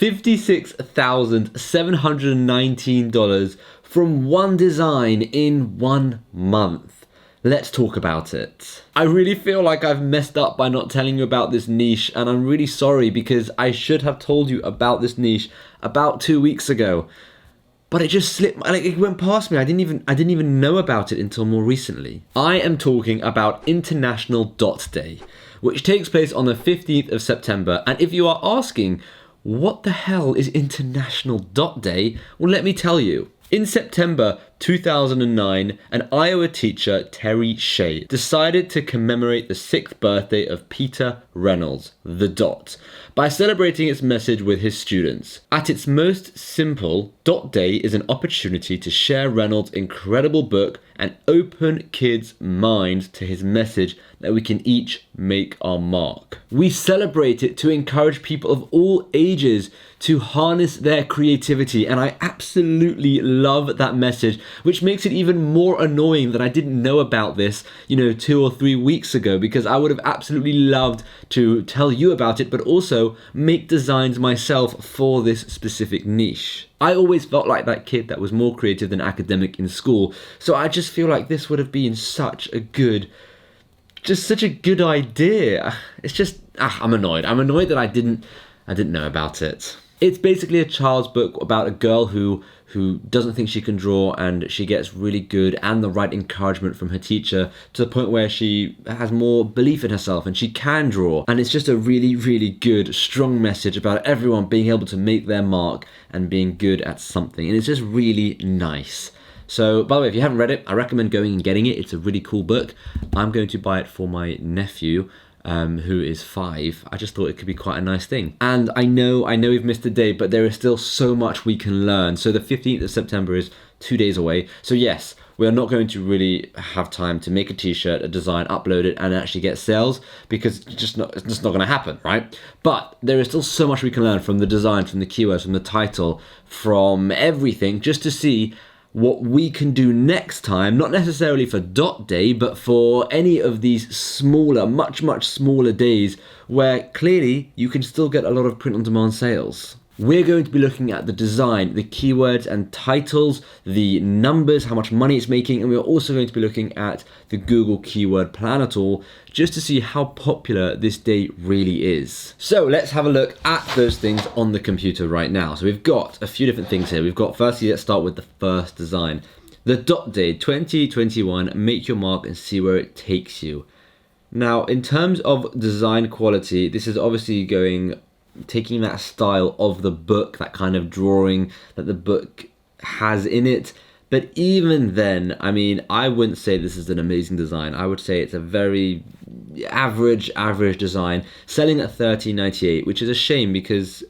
$56,719 from one design in 1 month. Let's talk about it. I really feel like I've messed up by not telling you about this niche, and I'm really sorry because I should have told you about this niche about 2 weeks ago. But it just slipped, like it went past me. I didn't even know about it until more recently. I am talking about International Dot Day, which takes place on the 15th of September. And if you are asking, what the hell is International Dot Day? Well, let me tell you. In September 2009, an Iowa teacher, Terry Shea, decided to commemorate the 6th birthday of Peter Reynolds, the Dot, by celebrating its message with his students. At its most simple, Dot Day is an opportunity to share Reynolds' incredible book and open kids' minds to his message that we can each make our mark. We celebrate it to encourage people of all ages to harness their creativity, and I absolutely love that message, which makes it even more annoying that I didn't know about this, 2 or 3 weeks ago, because I would have absolutely loved to tell you about it, but also make designs myself for this specific niche. I always felt like that kid that was more creative than academic in school, so I just feel like this would have been such a good idea. It's just, I'm annoyed. I'm annoyed that I didn't know about it. It's basically a child's book about a girl who doesn't think she can draw, and she gets really good and the right encouragement from her teacher to the point where she has more belief in herself and she can draw. And it's just a really, really good, strong message about everyone being able to make their mark and being good at something. And it's just really nice. So, by the way, if you haven't read it, I recommend going and getting it. It's a really cool book. I'm going to buy it for my nephew, who is 5. I just thought it could be quite a nice thing. And I know we've missed a day, but there is still so much we can learn. So the 15th of September is 2 days away. So yes, we are not going to really have time to make a t-shirt, a design, upload it, and actually get sales, because it's just not going to happen, right? But there is still so much we can learn from the design, from the keywords, from the title, from everything, just to see what we can do next time, not necessarily for Dot Day, but for any of these smaller, much smaller days where clearly you can still get a lot of print-on-demand sales. We're going to be looking at the design, the keywords and titles, the numbers, how much money it's making, and we're also going to be looking at the Google Keyword Planner tool just to see how popular this day really is. So let's have a look at those things on the computer right now. So we've got a few different things here. We've got, firstly, let's start with the first design. The Dot Day 2021, make your mark and see where it takes you. Now, in terms of design quality, this is obviously taking that style of the book, that kind of drawing that the book has in it. But even then, I mean, I wouldn't say this is an amazing design. I would say it's a very average design, selling at $13.98, which is a shame because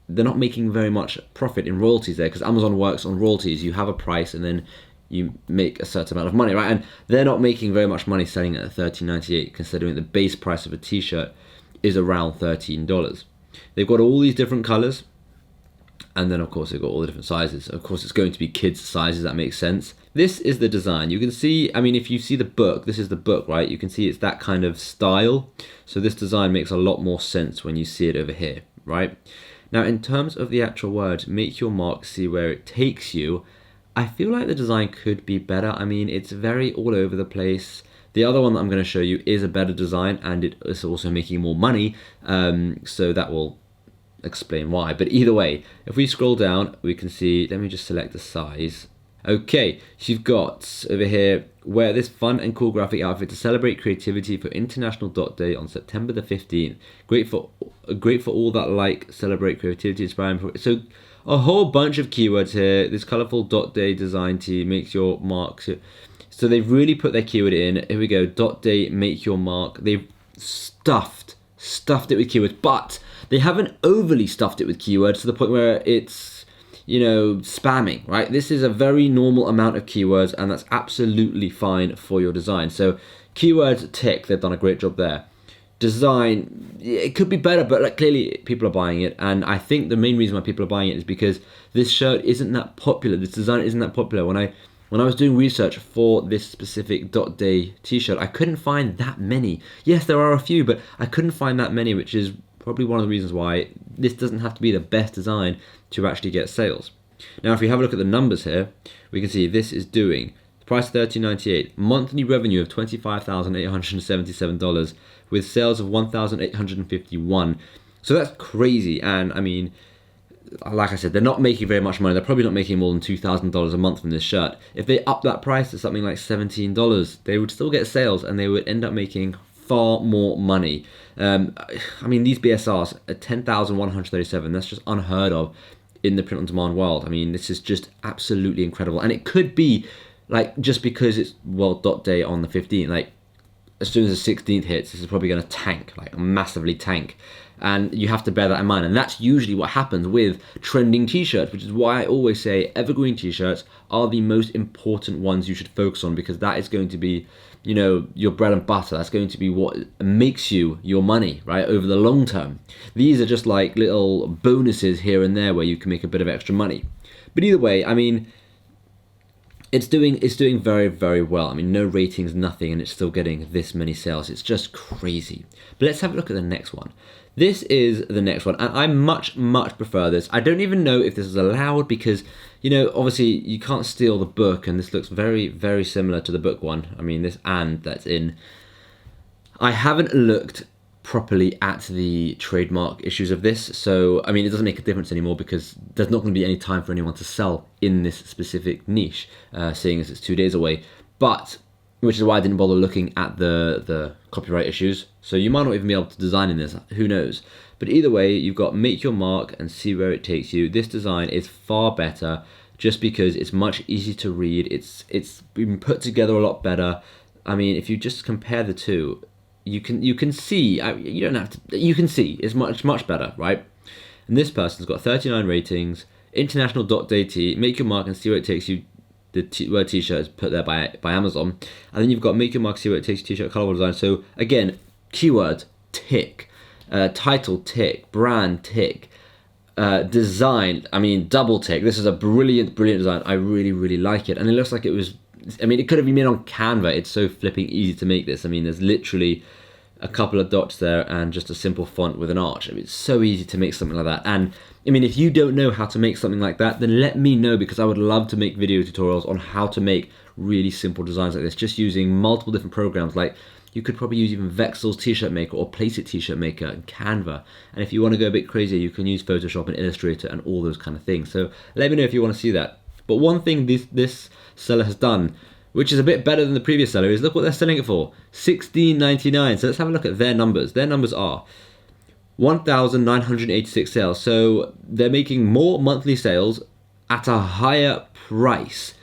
they're not making very much profit in royalties there, because Amazon works on royalties. You have a price and then you make a certain amount of money, right? And they're not making very much money selling at $13.98, considering the base price of a t-shirt is around $13. They've got all these different colors, and then of course they've got all the different sizes. Of course it's going to be kids sizes, that makes sense. This is the design. You can see, I mean, if you see the book, this is the book, right? You can see it's that kind of style. So this design makes a lot more sense when you see it over here, right? Now, in terms of the actual words, make your mark, see where it takes you, I feel like the design could be better. I mean, it's very all over the place. The other one that I'm going to show you is a better design, and it is also making more money, so that will explain why. But either way, if we scroll down, we can see, let me just select the size. Okay, so you've got over here, wear this fun and cool graphic outfit to celebrate creativity for International Dot Day on September the 15th. Great for all that celebrate creativity, inspiring. So a whole bunch of keywords here. This colorful Dot Day design tee makes your marks. So they've really put their keyword in. Here we go, Dot Day, make your mark. They've stuffed it with keywords, but they haven't overly stuffed it with keywords to the point where it's, spamming, right? This is a very normal amount of keywords, and that's absolutely fine for your design. So keywords tick, they've done a great job there. Design, it could be better, but clearly people are buying it, and I think the main reason why people are buying it is because this shirt isn't that popular. This design isn't that popular. When I was doing research for this specific Dot Day t-shirt, I couldn't find that many. Yes, there are a few, but I couldn't find that many, which is probably one of the reasons why this doesn't have to be the best design to actually get sales. Now, if we have a look at the numbers here, we can see this is doing the price $13.98, monthly revenue of $25,877 with sales of $1,851. So that's crazy. And I mean, like I said, they're not making very much money. They're probably not making more than $2,000 a month from this shirt. If they up that price to something like $17, they would still get sales and they would end up making far more money. I mean, these BSRs are 10,137. That's just unheard of in the print-on-demand world. I mean, this is just absolutely incredible. And it could be, like, just because it's World Dot Day on the 15th, like, as soon as the 16th hits, this is probably going to tank, like, massively tank. And you have to bear that in mind. And that's usually what happens with trending t-shirts, which is why I always say evergreen t-shirts are the most important ones you should focus on, because that is going to be, you know, your bread and butter. That's going to be what makes you your money, right, over the long term. These are just like little bonuses here and there where you can make a bit of extra money. But either way, I mean, it's doing very, very well. I mean, no ratings, nothing, and it's still getting this many sales. It's just crazy. But let's have a look at the next one. This is the next one, and I much, much prefer this. I don't even know if this is allowed because, you know, obviously you can't steal the book, and this looks very, very similar to the book one. I mean, this "and" that's in. I haven't looked properly at the trademark issues of this, so, I mean, it doesn't make a difference anymore because there's not going to be any time for anyone to sell in this specific niche, seeing as it's 2 days away. But which is why I didn't bother looking at the copyright issues. So you might not even be able to design in this, who knows. But either way, you've got make your mark and see where it takes you. This design is far better just because it's much easier to read. It's been put together a lot better. I mean, if you just compare the two, you can see, you don't have to, you can see it's much better, right? And this person's got 39 ratings, International Dot Day Tee, make your mark and see where it takes you. The word t-shirt is put there by Amazon. And then you've got make your mark, see where it takes you, t-shirt, colorful design. So again, keyword, tick. Title, tick. Brand, tick. Design, I mean, double tick. This is a brilliant design. I really, really like it. And it looks like it was, I mean, it could have been made on Canva. It's so flipping easy to make this. I mean, there's literally a couple of dots there and just a simple font with an arch. I mean, it's so easy to make something like that. And I mean, if you don't know how to make something like that, then let me know, because I would love to make video tutorials on how to make really simple designs like this, just using multiple different programs. Like, you could probably use even Vexel's T-shirt maker or Placeit T-shirt maker and Canva. And if you want to go a bit crazier, you can use Photoshop and Illustrator and all those kind of things. So let me know if you want to see that. But one thing this seller has done, which is a bit better than the previous seller, is look what they're selling it for, $16.99. So let's have a look at their numbers. Their numbers are 1,986 sales. So they're making more monthly sales at a higher price.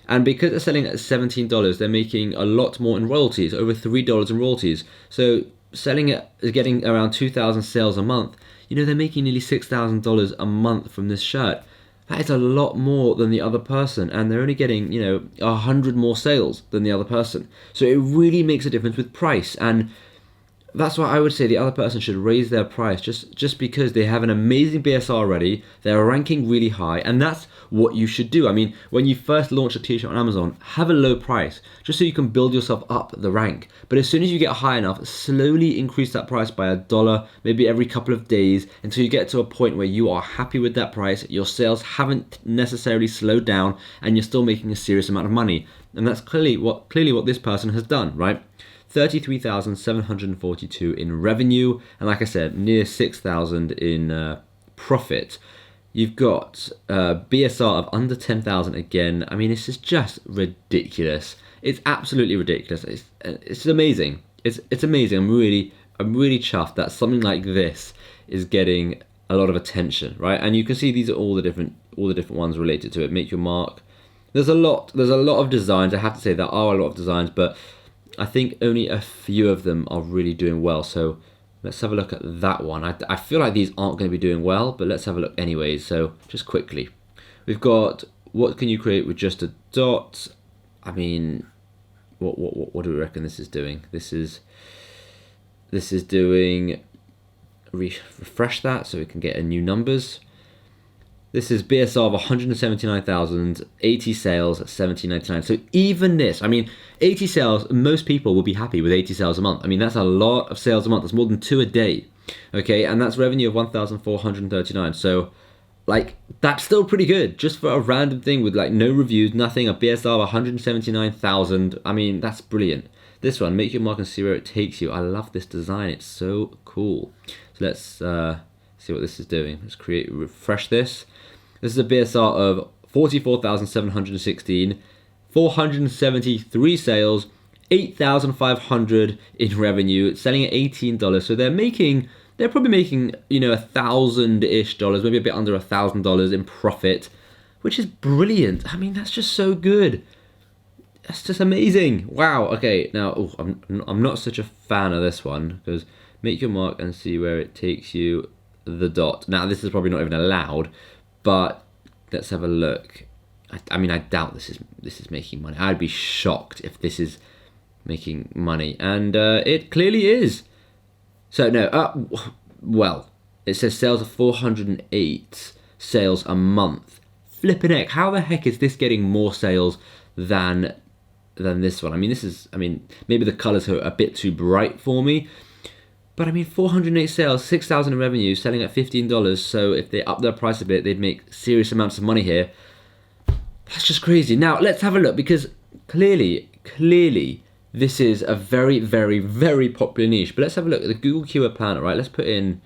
And because they're selling at $17, they're making a lot more in royalties, over $3 in royalties. So selling it, getting around 2,000 sales a month, you know, they're making nearly $6,000 a month from this shirt. That is a lot more than the other person, and they're only getting, you know, 100 more sales than the other person. So it really makes a difference with price, and that's why I would say the other person should raise their price just because they have an amazing BSR already, they're ranking really high, and that's what you should do. I mean, when you first launch a t-shirt on Amazon, have a low price, just so you can build yourself up the rank. But as soon as you get high enough, slowly increase that price by $1, maybe every couple of days, until you get to a point where you are happy with that price, your sales haven't necessarily slowed down, and you're still making a serious amount of money. And that's clearly what this person has done, right? 33,742 in revenue, and like I said, near 6,000 in profit. You've got BSR of under 10,000 again. I mean, this is just ridiculous. It's absolutely ridiculous. It's amazing. It's amazing. I'm really chuffed that something like this is getting a lot of attention, right? And you can see these are all the different ones related to it. Make your mark. There's a lot of designs. I have to say there are a lot of designs, but I think only a few of them are really doing well. So let's have a look at that one. I feel like these aren't going to be doing well, but let's have a look anyways. So just quickly, we've got what can you create with just a dot. I mean, what do we reckon this is doing? This is doing, refresh that so we can get a new numbers. This is BSR of 179,000, 80 sales at $17.99. So even this, I mean, 80 sales, most people will be happy with 80 sales a month. I mean, that's a lot of sales a month. That's more than 2 a day. Okay, and that's revenue of 1,439. So, like, that's still pretty good just for a random thing with like no reviews, nothing. A BSR of 179,000. I mean, that's brilliant. This one, make your mark and see where it takes you. I love this design. It's so cool. So let's see what this is doing. Let's refresh this. This is a BSR of 44,716, 473 sales, 8,500 in revenue, selling at $18. So they're probably making, you know, $1,000-ish, maybe a bit under $1,000 in profit, which is brilliant. I mean, that's just so good. That's just amazing. Wow. Okay, now I'm not such a fan of this one because make your mark and see where it takes you. The dot. Now this is probably not even allowed, but let's have a look. I mean, I doubt this is making money. I'd be shocked if this is making money, and it clearly is. So no, well, it says sales of 408 sales a month. Flipping heck, how the heck is this getting more sales than this one? I mean, maybe the colors are a bit too bright for me, but I mean, 408 sales, 6,000 in revenue, selling at $15. So if they up their price a bit, they'd make serious amounts of money here. That's just crazy. Now let's have a look, because clearly, this is a very, very, very popular niche. But let's have a look at the Google Keyword Planner, right? Let's put in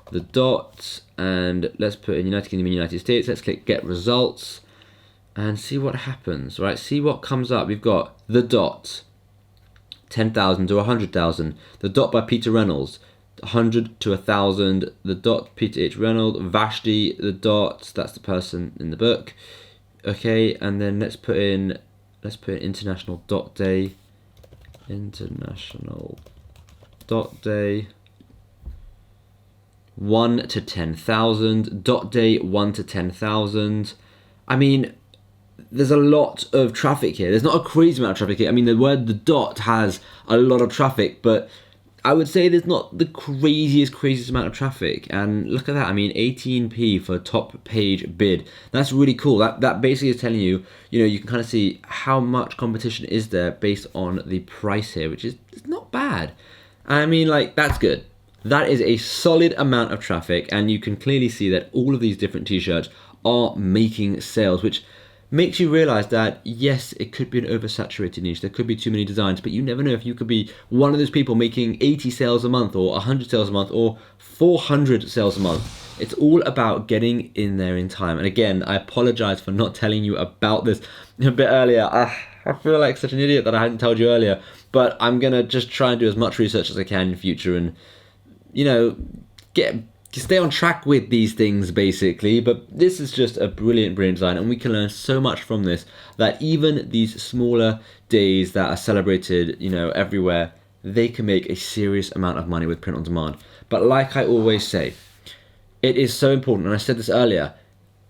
the dot and let's put in United Kingdom and United States. Let's click Get Results and see what happens, right? See what comes up. We've got the dot, 10,000 to 100,000. The dot by Peter Reynolds, 100 to 1,000. The dot Peter H. Reynolds. Vashti, the dot, that's the person in the book. Okay, and then let's put in International Dot Day. International Dot Day. 1 to 10,000. Dot Day 1 to 10,000. I mean, there's a lot of traffic here. There's not a crazy amount of traffic here. I mean, the dot has a lot of traffic, but I would say there's not the craziest amount of traffic. And look at that. I mean, 18p for top page bid. That's really cool. That basically is telling you, you know, you can kind of see how much competition is there based on the price here, which is not bad. I mean, like, that's good. That is a solid amount of traffic, and you can clearly see that all of these different t-shirts are making sales, which makes you realize that, yes, it could be an oversaturated niche. There could be too many designs, but you never know if you could be one of those people making 80 sales a month or 100 sales a month or 400 sales a month. It's all about getting in there in time. And again, I apologize for not telling you about this a bit earlier. I feel like such an idiot that I hadn't told you earlier, but I'm going to just try and do as much research as I can in the future and, you know, stay on track with these things basically. But this is just a brilliant design, and we can learn so much from this, that even these smaller days that are celebrated, you know, everywhere, they can make a serious amount of money with print on demand. But like I always say, it is so important, and I said this earlier,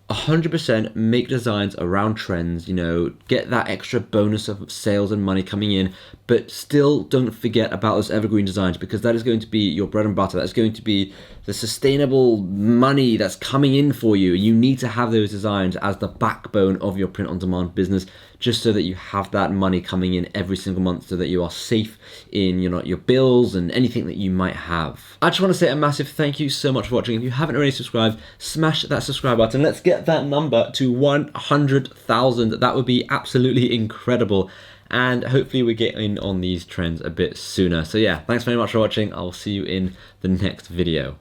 100% make designs around trends, you know, get that extra bonus of sales and money coming in, but still don't forget about those evergreen designs, because that is going to be your bread and butter. That's going to be the sustainable money that's coming in for you. You need to have those designs as the backbone of your print on demand business, just so that you have that money coming in every single month, so that you are safe in, you know, your bills and anything that you might have. I just want to say a massive thank you so much for watching. If you haven't already subscribed, smash that subscribe button. Let's get that number to 100,000. That would be absolutely incredible. And hopefully we get in on these trends a bit sooner. So yeah, thanks very much for watching. I'll see you in the next video.